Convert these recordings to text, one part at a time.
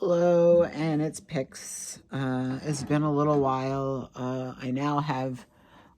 Hello, and it's Pix. It's been a little while. I now have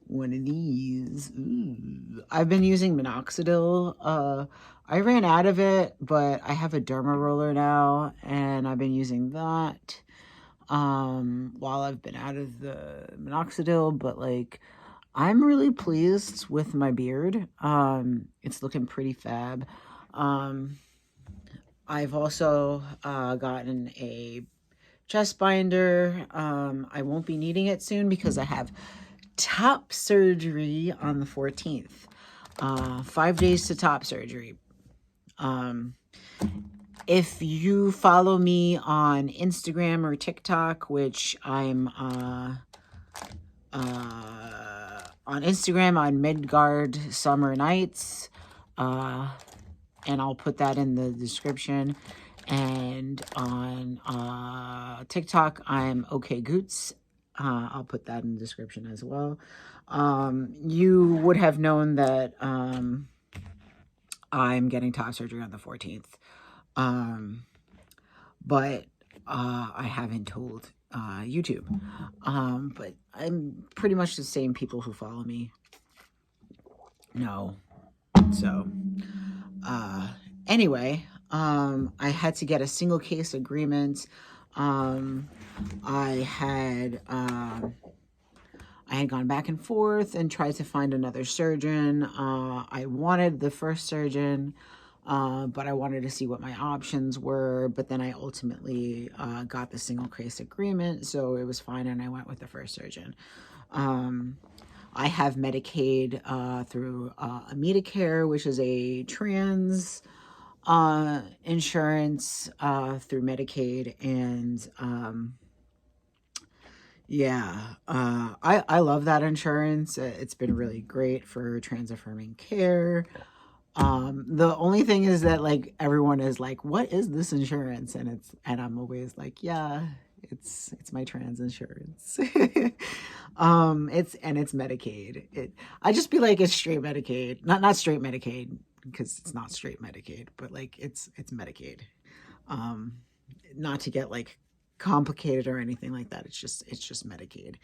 one of these. Ooh. I've been using minoxidil. I ran out of it, but I have a derma roller now, and I've been using that while I've been out of the minoxidil. But like, I'm really pleased with my beard. It's looking pretty fab. I've also gotten a chest binder. I won't be needing it soon because I have top surgery on the 14th. 5 days to top surgery. If you follow me on Instagram or TikTok, which I'm on Instagram on Midgard Summer Nights, and I'll put that in the description. And on TikTok, I'm OK Goots. I'll put that in the description as well. You would have known that I'm getting top surgery on the 14th. But I haven't told YouTube. But I'm pretty much the same people who follow me know. So, anyway, I had to get a single case agreement. I had gone back and forth and tried to find another surgeon. I wanted the first surgeon, but I wanted to see what my options were. But then I ultimately got the single case agreement, so it was fine, and I went with the first surgeon. I have Medicaid through Medicare, which is a trans insurance through Medicaid, and yeah, I love that insurance. It's been really great for trans affirming care. The only thing is that like everyone is like, what is this insurance? And I'm always like, yeah, it's my trans insurance. It's Medicaid. I just be like, it's straight Medicaid, not straight Medicaid, because it's not straight Medicaid, but like it's Medicaid. Not to get like complicated or anything like that. It's just Medicaid.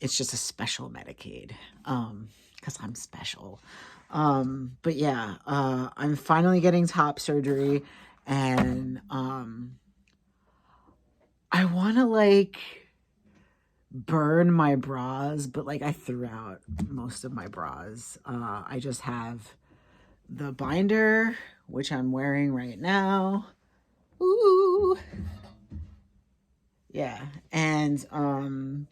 It's just a special Medicaid. Because I'm special. But yeah, I'm finally getting top surgery, and I want to like burn my bras, but like I threw out most of my bras. I just have the binder, which I'm wearing right now. Ooh. Yeah, and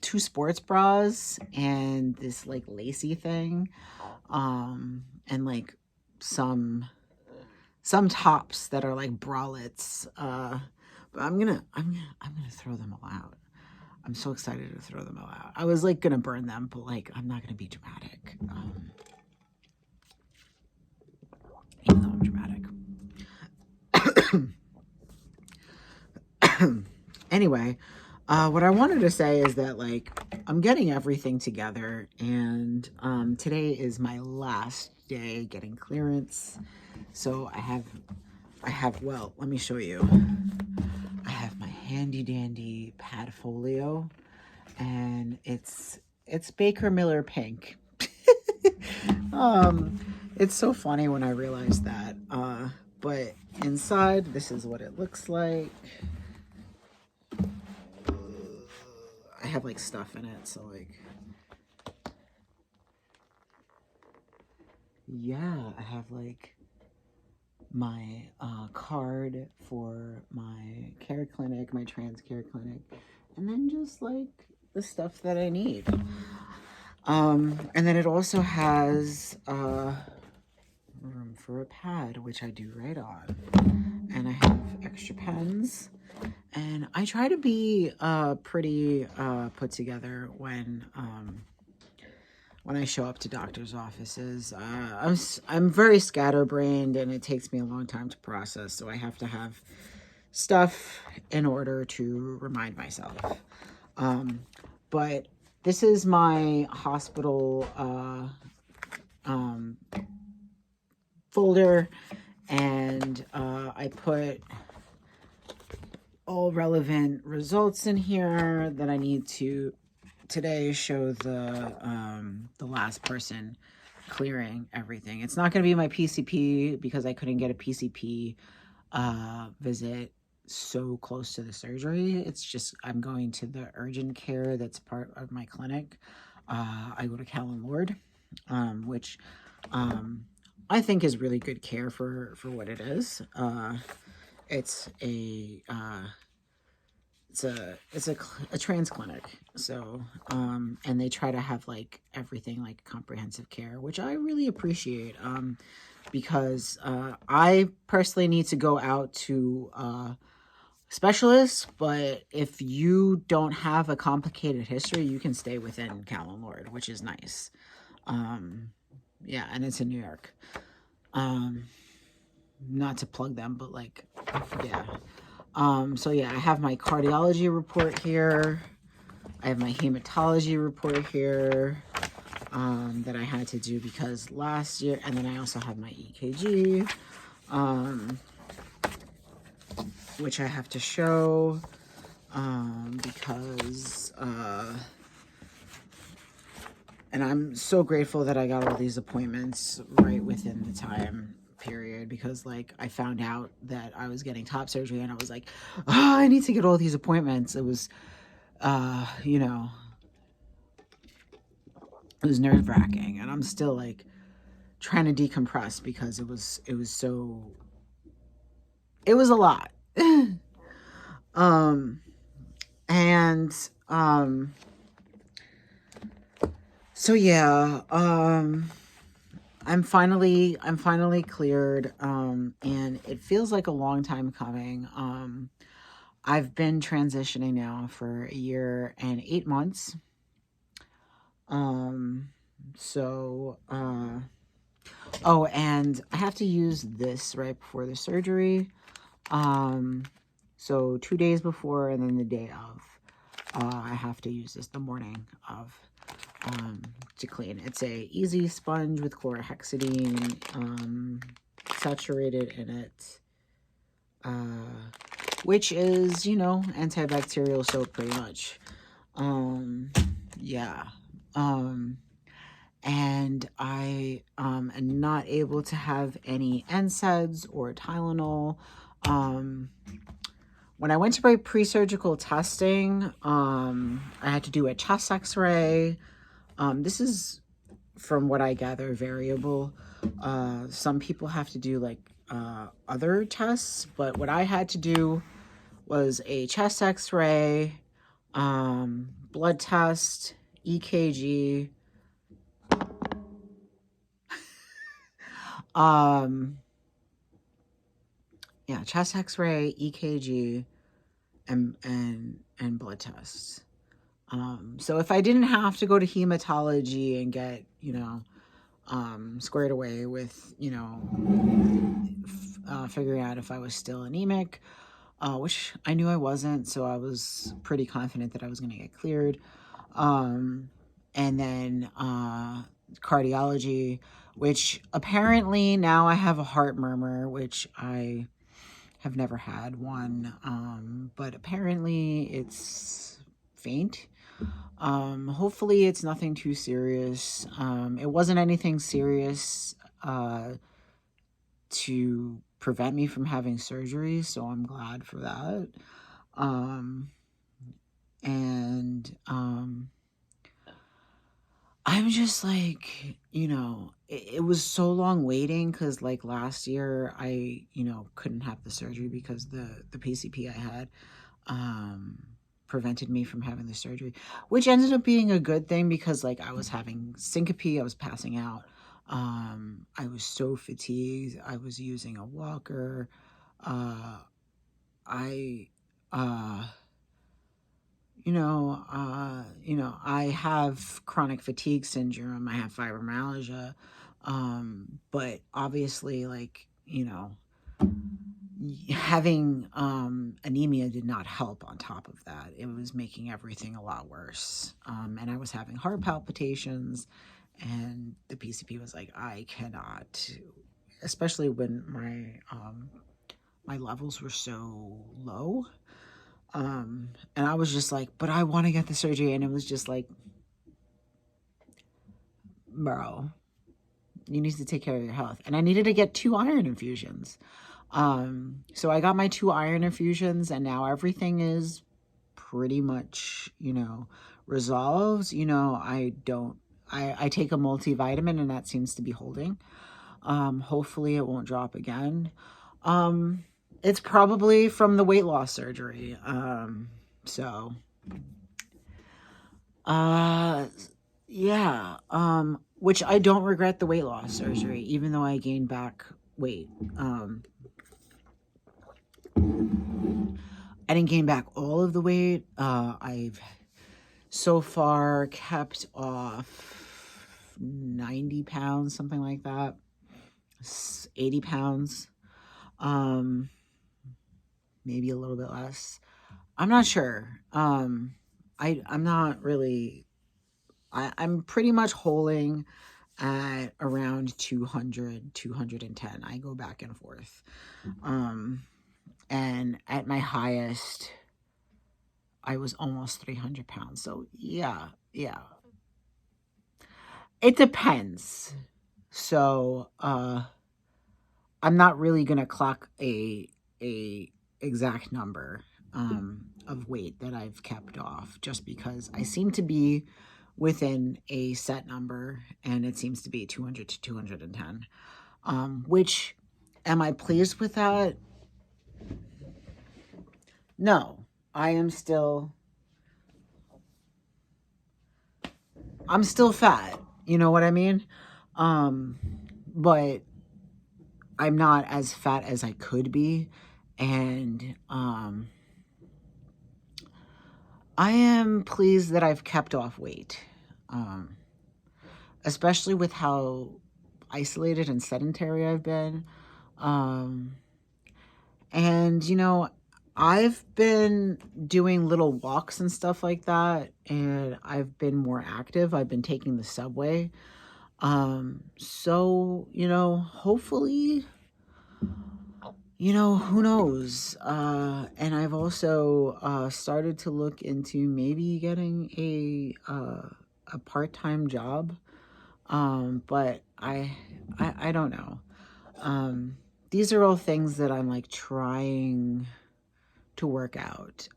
2 sports bras and this like lacy thing, and like some tops that are like bralettes. But I'm gonna throw them all out. I'm so excited to throw them all out. I was like gonna burn them, but like I'm not gonna be dramatic. Even though I'm dramatic. Anyway, what I wanted to say is that like I'm getting everything together, and today is my last day getting clearance. So I have well, let me show you. I have my handy dandy Padfolio, and it's Baker Miller pink. It's so funny when I realized that. But inside, this is what it looks like. I have like stuff in it, so like, yeah, I have like my card for my care clinic, my trans care clinic, and then just like the stuff that I need. And then it also has room for a pad, which I do write on, and I have extra pens. And I try to be pretty put together when I show up to doctor's offices. I'm very scatterbrained, and it takes me a long time to process, so I have to have stuff in order to remind myself. But this is my hospital folder, and I put all relevant results in here that I need to today show the last person clearing everything. It's not going to be my PCP because I couldn't get a PCP visit so close to the surgery. It's just I'm going to the urgent care that's part of my clinic. I go to Callan Lord, which I think is really good care for what it is. It's a it's a trans clinic, so and they try to have like everything like comprehensive care, which I really appreciate, because I personally need to go out to specialists, but if you don't have a complicated history, you can stay within Callan Lord, which is nice. Yeah, and it's in New York. Not to plug them, but like, yeah. So yeah, I have my cardiology report here. I have my hematology report here, that I had to do because last year, and then I also have my EKG, which I have to show, because, and I'm so grateful that I got all these appointments right within the time period, because like I found out that I was getting top surgery and I was like, oh, I need to get all these appointments. It was, you know, it was nerve-wracking, and I'm still like trying to decompress because it was a lot. And so yeah, I'm finally cleared, and it feels like a long time coming. I've been transitioning now for 1 year and 8 months. So, oh, and I have to use this right before the surgery. So 2 days before and then the day of, I have to use this the morning of, to clean. It's a easy sponge with chlorhexidine, saturated in it, which is, you know, antibacterial soap pretty much. Yeah. And I am not able to have any NSAIDs or Tylenol. When I went to my pre-surgical testing, I had to do a chest x-ray. This is, from what I gather, variable. Some people have to do like other tests, but what I had to do was a chest x-ray, blood test, EKG, yeah, chest x-ray, EKG, and blood tests. So if I didn't have to go to hematology and get, you know, squared away with, you know, figuring out if I was still anemic, which I knew I wasn't, so I was pretty confident that I was going to get cleared. And then cardiology, which apparently now I have a heart murmur, which I have never had one, but apparently it's faint. Hopefully it's nothing too serious. It wasn't anything serious to prevent me from having surgery, so I'm glad for that. I'm just like, you know, it was so long waiting because like last year I, you know, couldn't have the surgery because the PCP I had prevented me from having the surgery, which ended up being a good thing because like I was having syncope, I was passing out. I was so fatigued. I was using a walker. I I have chronic fatigue syndrome. I have fibromyalgia. But obviously, like, you know, having anemia did not help on top of that. It was making everything a lot worse. And I was having heart palpitations, and the PCP was like, I cannot, especially when my levels were so low. And I was just like, but I want to get the surgery. And it was just like, bro, you need to take care of your health. And I needed to get 2 iron infusions. So I got my 2 iron infusions, and now everything is pretty much, resolved. I take a multivitamin, and that seems to be holding. Hopefully it won't drop again. It's probably from the weight loss surgery. So, yeah. Which I don't regret the weight loss surgery, even though I gained back weight. I didn't gain back all of the weight. I've so far kept off 90 pounds, something like that. 80 pounds. Maybe a little bit less. I'm not sure. I'm not really, I'm pretty much holding at around 200, 210. I go back and forth. And at my highest, I was almost 300 pounds. So yeah. It depends. So, I'm not really going to clock a exact number, of weight that I've kept off, just because I seem to be within a set number, and it seems to be 200 to 210. Which, am I pleased with that? No, I'm still fat. You know what I mean? But I'm not as fat as I could be. And, I am pleased that I've kept off weight. Especially with how isolated and sedentary I've been. And, I've been doing little walks and stuff like that, and I've been more active. I've been taking the subway. So, hopefully, who knows? And I've also started to look into maybe getting a part-time job. But I don't know. These are all things that I'm like trying to work out.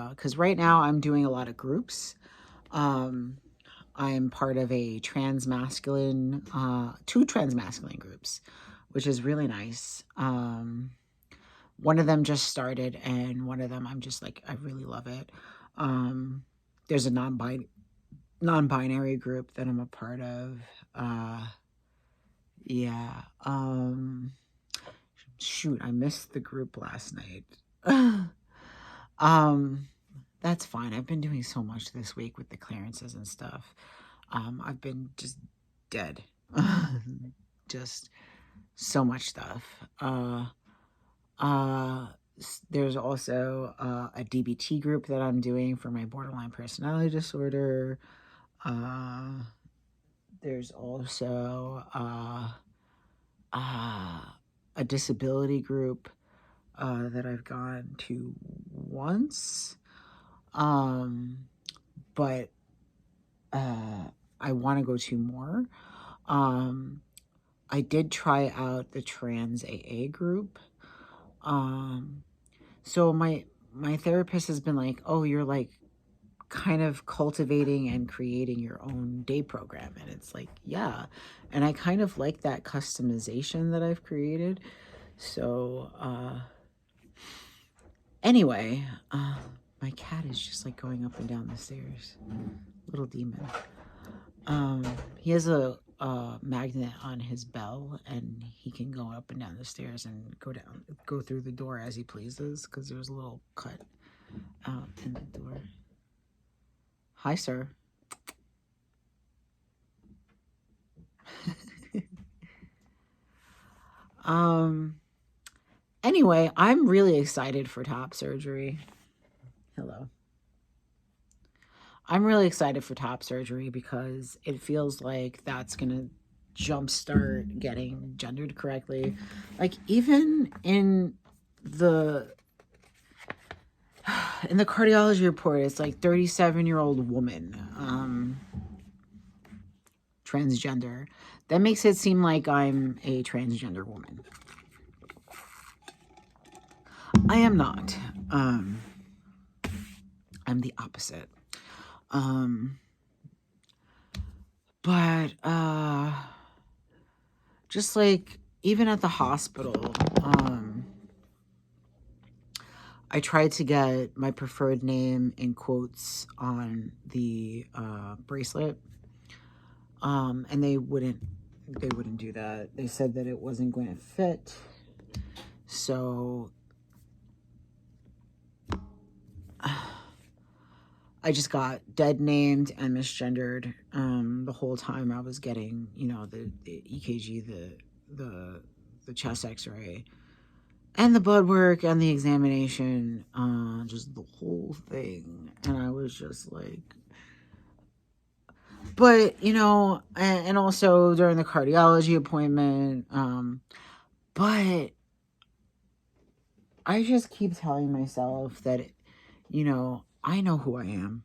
Because right now I'm doing a lot of groups. I'm part of a two transmasculine groups, which is really nice. One of them just started, and one of them I'm just like, I really love it. There's a non-binary group that I'm a part of. Yeah. Shoot, I missed the group last night. That's fine. I've been doing so much this week with the clearances and stuff. I've been just dead. Just so much stuff. There's also a DBT group that I'm doing for my borderline personality disorder. There's also a disability group that I've gone to once. But I want to go to more. I did try out the trans AA group. So my therapist has been like, oh, you're like kind of cultivating and creating your own day program. And it's like, yeah. And I kind of like that customization that I've created. So, anyway, my cat is just like going up and down the stairs. Little demon. He has a magnet on his bell, and he can go up and down the stairs and go through the door as he pleases, because there's a little cut out in the door. Hi, sir. Anyway, I'm really excited for top surgery. Hello. I'm really excited for top surgery because it feels like that's going to jumpstart getting gendered correctly. Like, even in in the cardiology report, it's like 37-year-old woman, transgender. That makes it seem like I'm a transgender woman. I am not. I'm the opposite. But just like even at the hospital, I tried to get my preferred name in quotes on the bracelet, and they wouldn't do that. They said that it wasn't going to fit. So I just got dead named and misgendered the whole time I was getting, you know, the EKG, the chest X-ray, and the blood work and the examination, just the whole thing. And I was just like, but, you know, and also during the cardiology appointment, but I just keep telling myself that, you know, I know who I am.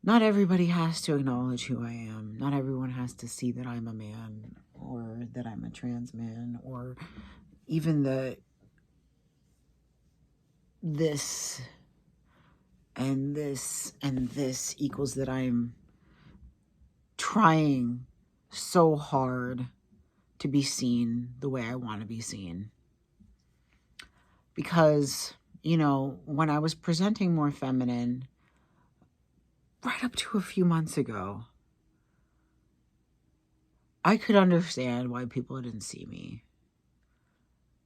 Not everybody has to acknowledge who I am. Not everyone has to see that I'm a man or that I'm a trans man or even that this and this and this equals that I'm trying so hard to be seen the way I want to be seen. Because, you know, when I was presenting more feminine, right up to a few months ago, I could understand why people didn't see me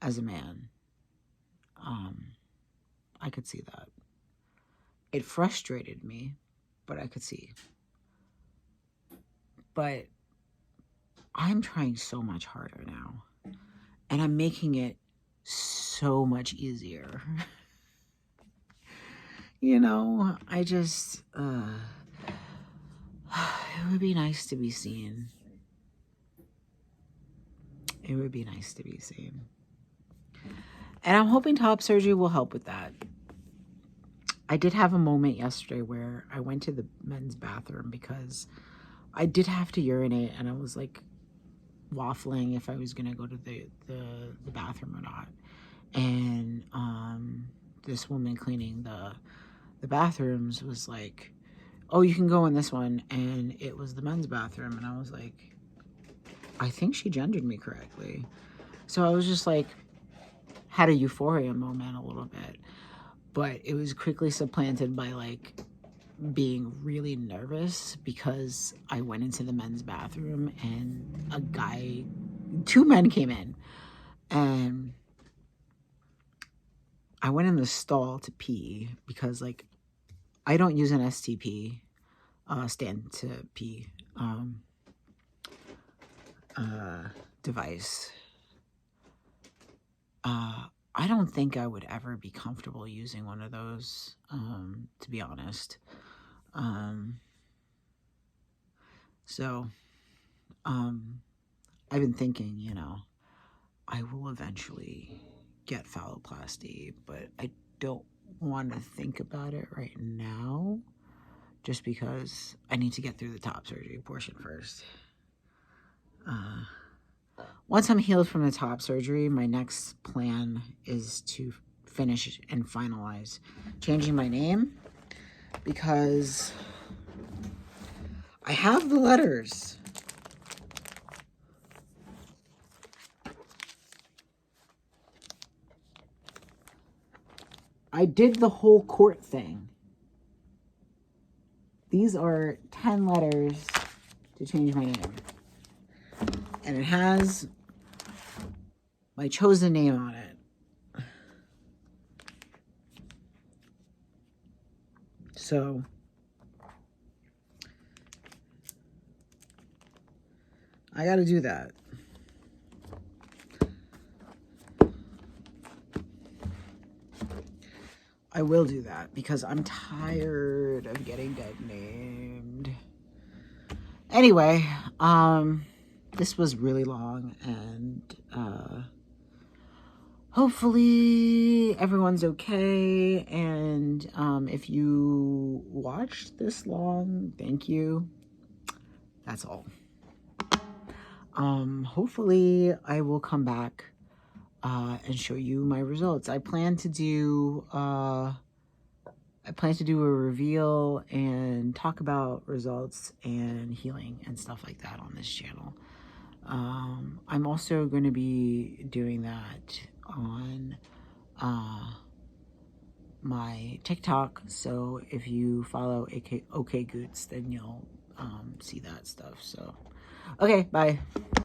as a man. I could see that. It frustrated me, but I could see. But I'm trying so much harder now, and I'm making it so much easier. You know, I just, it would be nice to be seen. It would be nice to be seen. And I'm hoping top surgery will help with that. I did have a moment yesterday where I went to the men's bathroom because I did have to urinate, and I was like waffling if I was going to go to the bathroom or not. And this woman cleaning the bathrooms was like, oh, you can go in this one. And it was the men's bathroom. And I was like, I think she gendered me correctly. So I was just like, had a euphoria moment a little bit. But it was quickly supplanted by like being really nervous because I went into the men's bathroom and two men came in. And I went in the stall to pee because like I don't use an STP, stand to pee, device. I don't think I would ever be comfortable using one of those, to be honest. So, I've been thinking, you know, I will eventually get phalloplasty, but I don't want to think about it right now, just because I need to get through the top surgery portion first. Once I'm healed from the top surgery, my next plan is to finish and finalize changing my name, because I have the letters. I did the whole court thing. These are 10 letters to change my name. And it has my chosen name on it. So I got to do that. I will do that because I'm tired of getting dead named. Anyway, this was really long, and hopefully everyone's okay. And if you watched this long, thank you. That's all. Hopefully I will come back and show you my results. I plan to do a reveal and talk about results and healing and stuff like that on this channel. I'm also going to be doing that on my TikTok. So if you follow OK Goots, then you'll see that stuff. So, okay, bye.